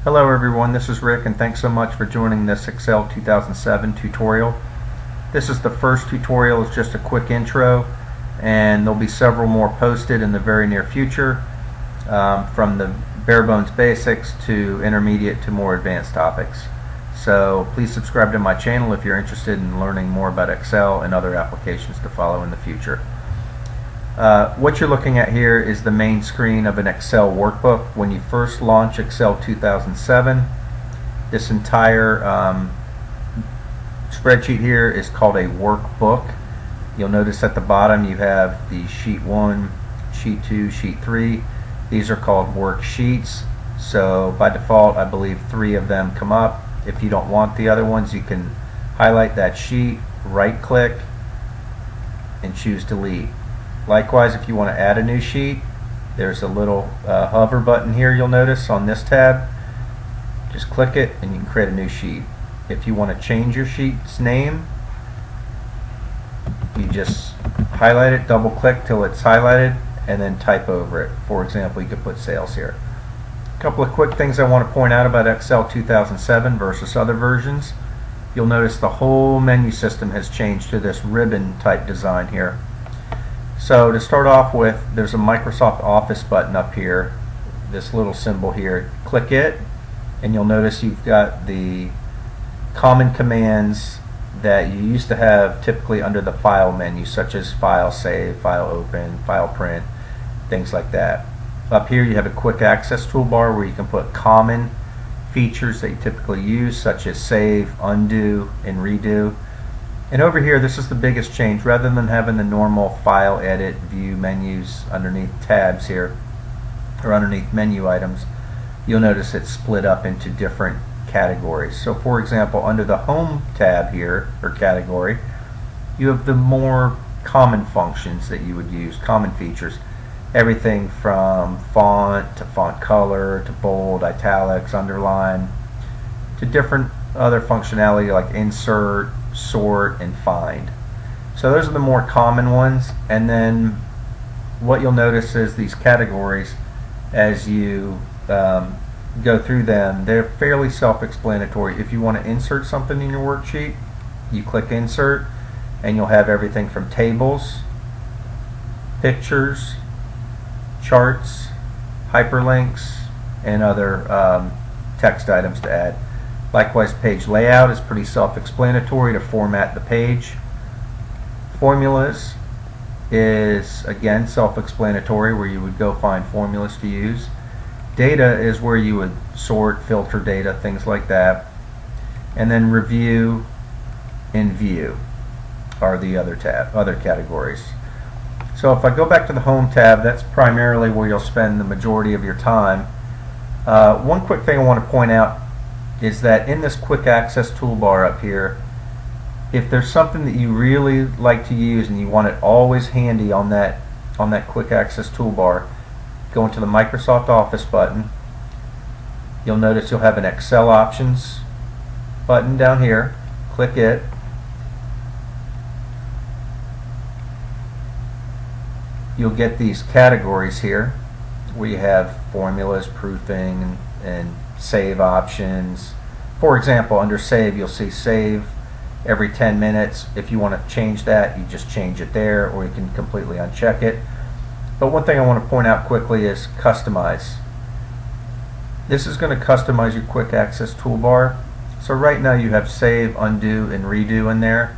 Hello everyone, this is Rick and thanks so much for joining this Excel 2007 tutorial. This is the first tutorial, it's just a quick intro, and there'll be several more posted in the very near future, from the bare bones basics to intermediate to more advanced topics. So please subscribe to my channel if you're interested in learning more about Excel and other applications to follow in the future. What you're looking at here is the main screen of an Excel workbook. When you first launch Excel 2007, this entire spreadsheet here is called a workbook. You'll notice at the bottom you have the sheet 1, sheet 2, sheet 3. These are called worksheets. So by default I believe 3 of them come up. If you don't want the other ones, you can highlight that sheet, right click, and choose delete. Likewise, if you want to add a new sheet, there's a little hover button here you'll notice on this tab. Just click it and you can create a new sheet. If you want to change your sheet's name, you just highlight it, double click till it's highlighted, and then type over it. For example, you could put sales here. A couple of quick things I want to point out about Excel 2007 versus other versions. You'll notice the whole menu system has changed to this ribbon type design here. So to start off with, there's a Microsoft Office button up here, this little symbol here. Click it and you'll notice you've got the common commands that you used to have typically under the file menu, such as file save, file open, file print, things like that. Up here you have a quick access toolbar where you can put common features that you typically use, such as save, undo, and redo. And over here, this is the biggest change. Rather than having the normal file, edit, view menus underneath tabs here, or underneath menu items, you'll notice it's split up into different categories. So for example, under the home tab here, or category, you have the more common functions that you would use, common features. Everything from font to font color to bold, italics, underline, to different other functionality like insert, sort, and find. So those are the more common ones. And then what you'll notice is these categories, as you go through them, they're fairly self-explanatory. If you want to insert something in your worksheet, you click insert and you'll have everything from tables, pictures, charts, hyperlinks, and other text items to add. Likewise, page layout is pretty self-explanatory to format the page. Formulas is again self-explanatory, where you would go find formulas to use. Data is where you would sort, filter data, things like that. And then review and view are the other categories. So if I go back to the home tab, that's primarily where you'll spend the majority of your time. One quick thing I want to point out is that in this quick access toolbar up here, if there's something that you really like to use and you want it always handy on that quick access toolbar, go into the Microsoft Office button. You'll notice you'll have an Excel options button down here. Click it. You'll get these categories here where you have formulas, proofing, and save options. For example, under save, you'll see save every 10 minutes. If you want to change that, you just change it there, or you can completely uncheck it. But one thing I want to point out quickly is customize. This is going to customize your quick access toolbar. So right now you have save, undo, and redo in there.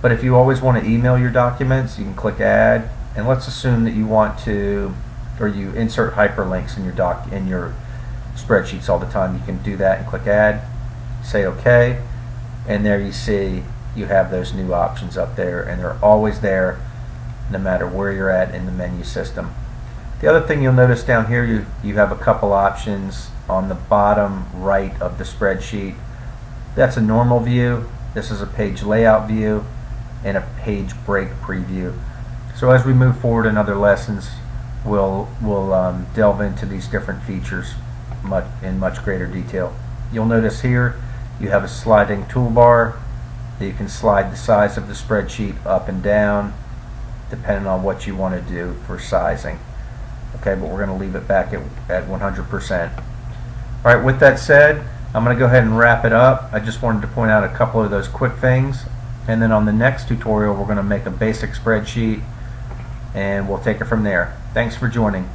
But if you always want to email your documents, you can click add. And let's assume that you want to, or you insert hyperlinks in your spreadsheets all the time. You can do that and click add, say OK, and there you see you have those new options up there, and they're always there no matter where you're at in the menu system. The other thing you'll notice down here, you have a couple options on the bottom right of the spreadsheet. That's a normal view, this is a page layout view, and a page break preview. So as we move forward in other lessons, we'll delve into these different features in much greater detail. You'll notice here you have a sliding toolbar that you can slide the size of the spreadsheet up and down depending on what you want to do for sizing. Okay, but we're going to leave it back at 100%. Alright, with that said, I'm going to go ahead and wrap it up. I just wanted to point out a couple of those quick things, and then on the next tutorial we're going to make a basic spreadsheet and we'll take it from there. Thanks for joining.